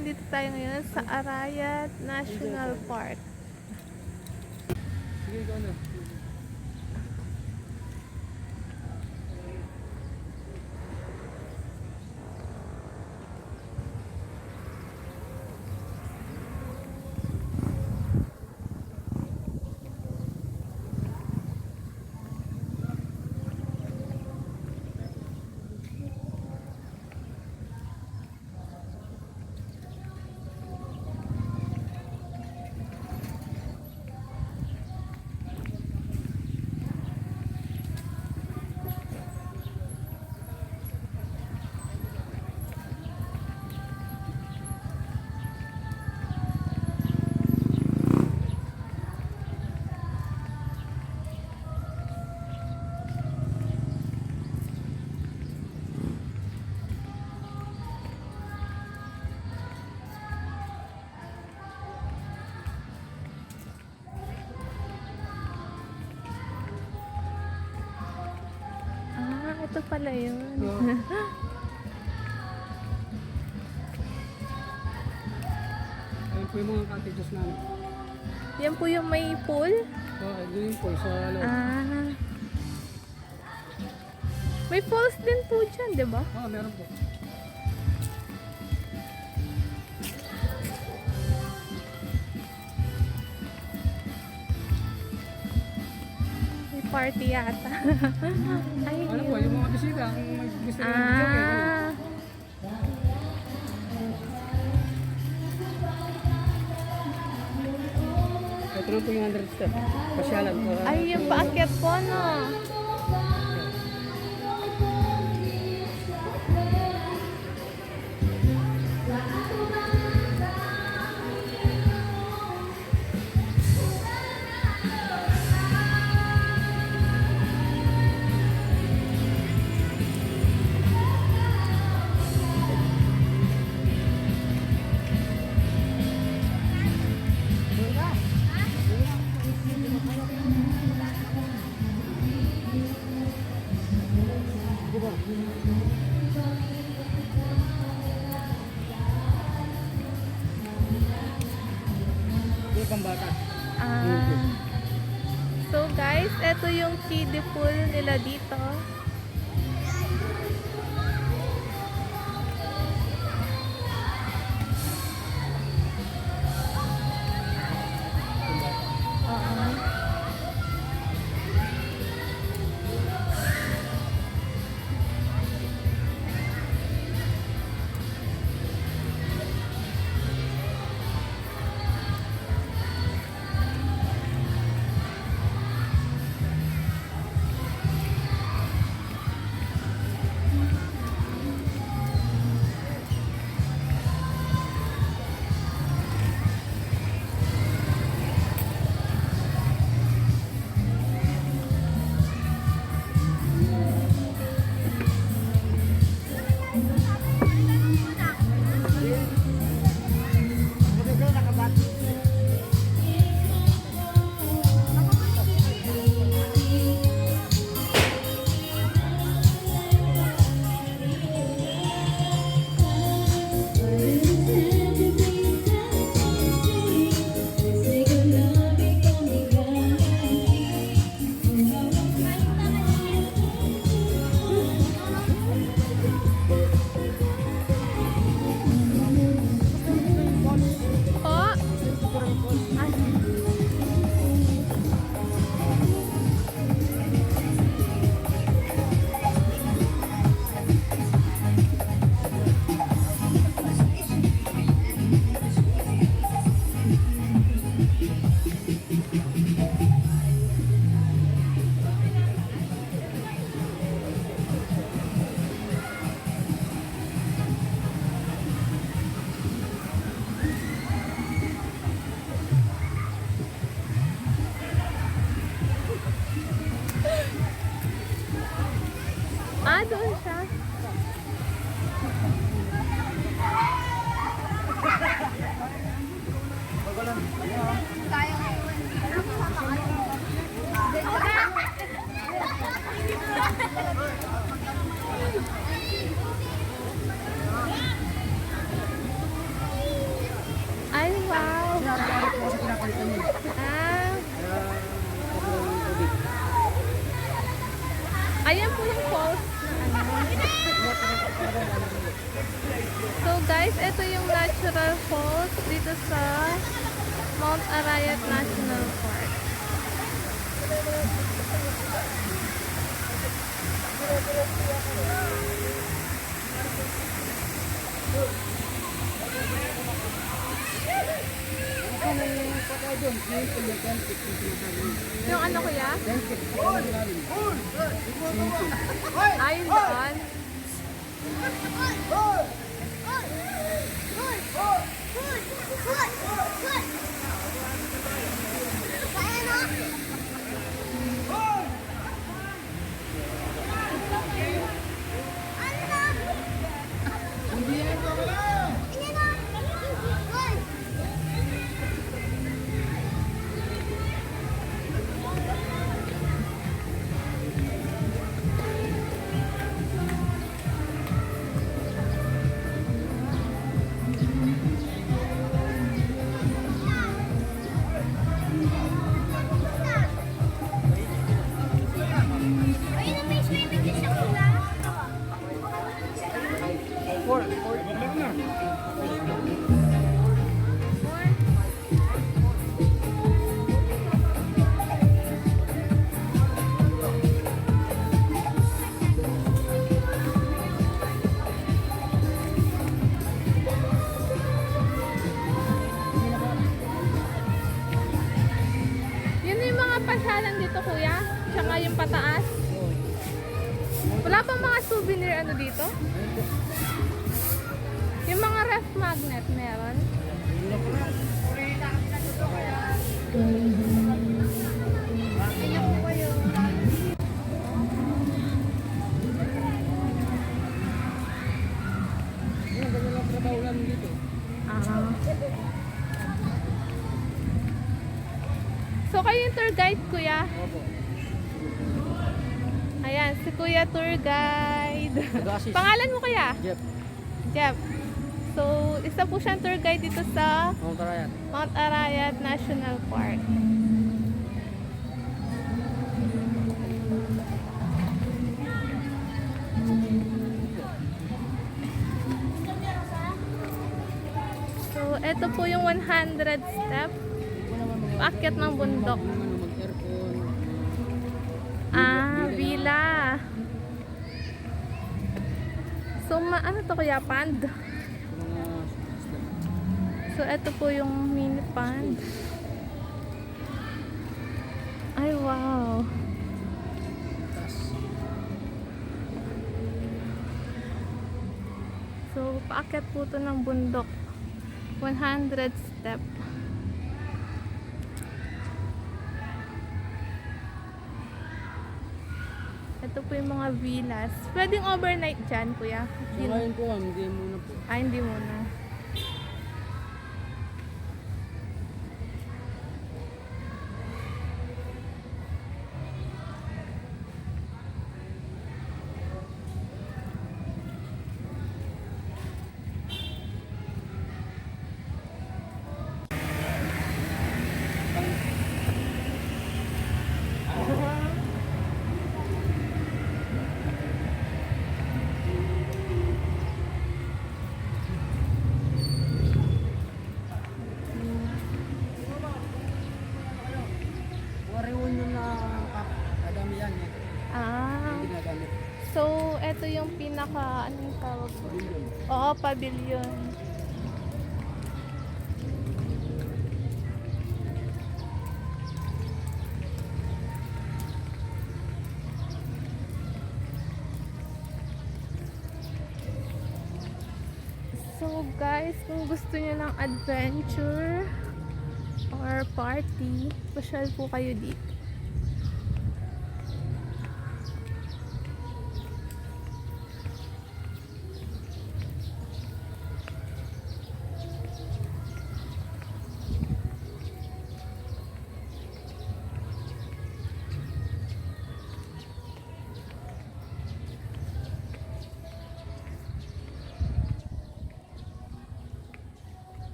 nandito tayo ngayon sa Arayat National Park. Sige, ikaw na. Ito pala yun. Ayun po yung mga cottages namin. Yan po yung may pool. Oo, doon yung po sa loob. May falls din po dyan, di ba? Oo, meron po. May party yata. Ay, Ano po, yung mga bisita, kung may gusto rin yung joke, ito na po yung 100 step. Pasyalan po. Ay, yung paakyat po, no? Yung pambata. So guys, ito yung kiddie pool nila dito. Doon siya. pinapalitan yun. Ah, Kaya sobrang tubig. ayan po yung falls na ano. So guys, ito yung natural falls dito sa Mount Arayat National Park. Ano yung pagkaw doon? Yung ano kuya? Ayun doon. Yun yung mga pasyalan dito kuya? Tsaka yung pataas? Wala pang mga souvenir ano dito? Yung mga ref magnet meron? Ganyan lang trabaho namin dito. Ah. So kayo yung tour guide kuya? Opo. Ayan, si kuya tour guide. Nag-assist. Pangalan mo kuya? Jeff. Jeff. So, isa po siyang tour guide dito sa Mount Arayat. Mount Arayat National Park. So, ito po yung 100 step. Paakyat ng bundok. Mag-aircon. Ah, villa. So, ano to kuya? Pond? Mga step. So, ito po yung mini pond. Ay, wow. Tas. So, paakyat po to ng bundok. 100 step. Ito po yung mga villas. Pwedeng overnight dyan, kuya. So ngayon po, hindi muna po. Ah, hindi muna. Mga reunion na kadami yan. Ah. Hindi ginagamit. So, ito yung pinaka, anong tawag po? Pavilion. Oo, pavilion. So guys, kung gusto niyo ng adventure or party, pasyal po kayo dito.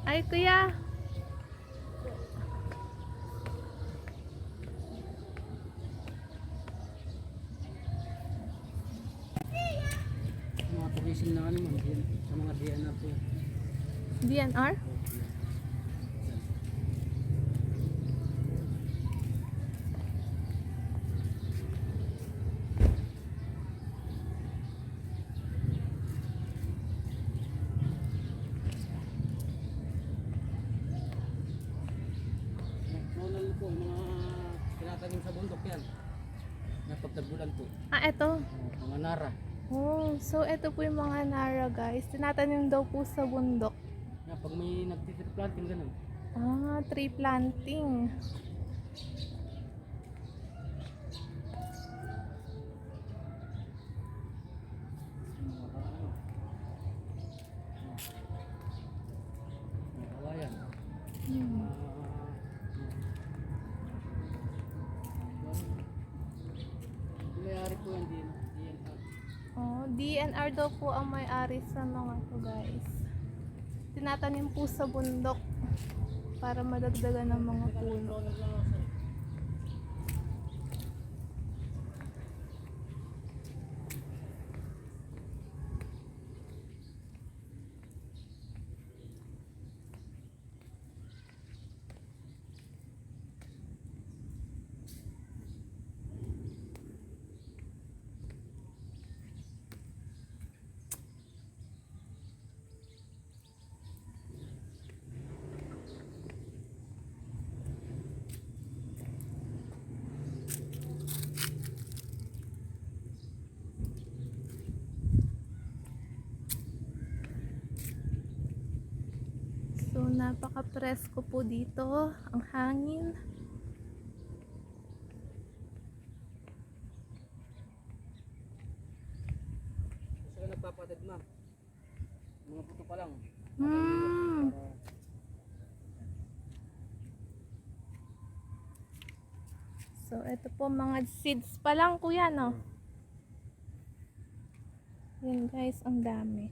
Ay kuya, DNR? Normal po, mga tinatanim sa bundok yan. Napagtagbulan po. Ah, eto. Mga nara. Oh, so ito po yung mga nara guys. Tinatanim daw po sa bundok. Yan, pag may nagtitree planting ganun. Ah, tree planting. Mga ano. Mga kawayan. Hmm. Mayari po yan din. Yan. Oh, DNR daw po ang may-ari sa mga to guys. Tinatanim po sa bundok para madagdagan ng mga puno. So, napaka-presko po dito. Ang hangin. Gusto ka nagpapatid ma. Mga puto pa lang. Hmm. So, ito po mga seeds pa lang kuya, no? Yan guys, ang dami.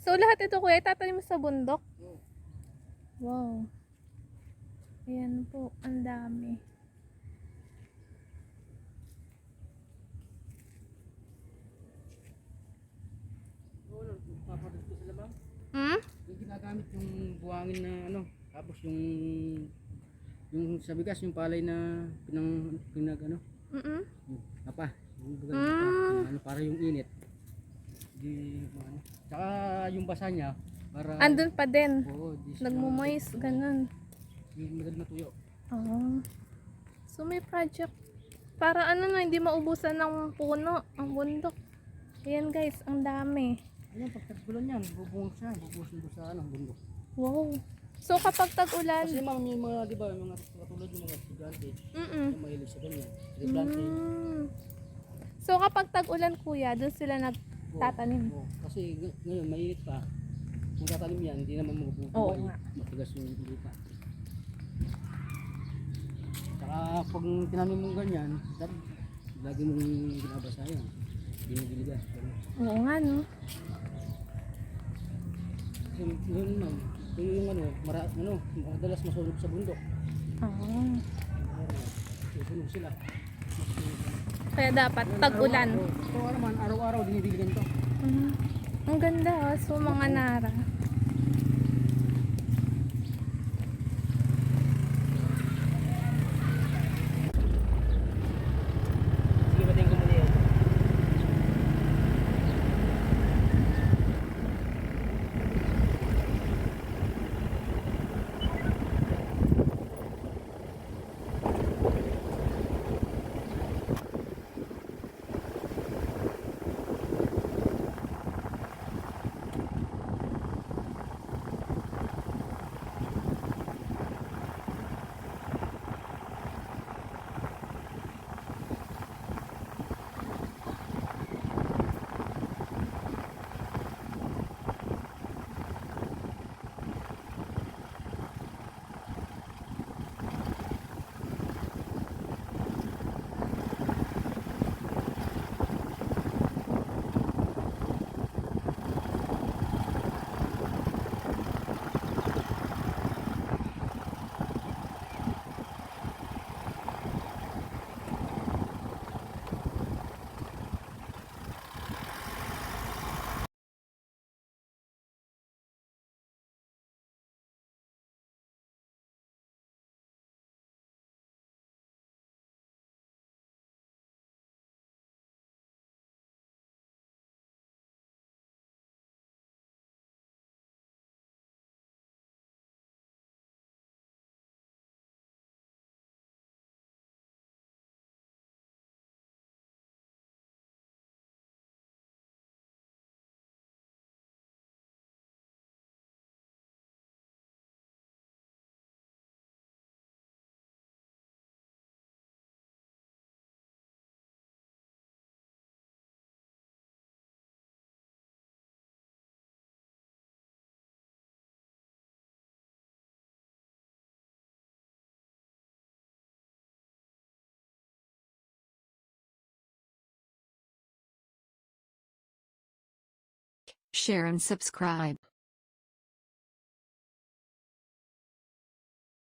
So, lahat ito kuya, itatanim mo sa bundok? Wow. Ayan po, ang dami. Oo, nagpapatid ko sila ma'am. Hmm? Yung ginagamit yung buhangin na ano, tapos yung sa bigas, yung palay na pinag ano, Mm-mm. yung apa, yung bagang Mm. apa, na ano, para yung init. Di ano. Tsaka yung basa niya para Andun pa din. oo, di siya- Nagmumoist, ganun. yung madali matuyo. Oo. So, may project. Para ano na, hindi maubusan ng puno, ang bundok. Ayan guys, ang dami. Ayun, pag tagpulan yan, bubungos siya, bubusin doon sa ano, bundok. Wow. So, kapag tag-ulan, Kasi ma'am, yung mga, di ba, yung mga katulad yung mga estudyante, mm yung mahilig sa ganyan. Tree planting. So, kapag tag-ulan kuya, doon sila nagtatanim. Oo, kasi ngayon, mainit pa. Kung tatanim yan, hindi naman Oo mabubuhay. nga. Matigas yung lupa. Saka pag tinanim mo ganyan, lagi mong binabasa yan. Binigiligas. Oo nga, no? Kasi yun ma'am, yung ano, madalas masunog sa bundok. Oo. Susunog sila. Kaya dapat tag-ulan. Ito naman, araw-araw dinidiligan to. Mhm. Ang ganda, oh. So, mga nara. Sige, batiin ko muna yan. share and subscribe.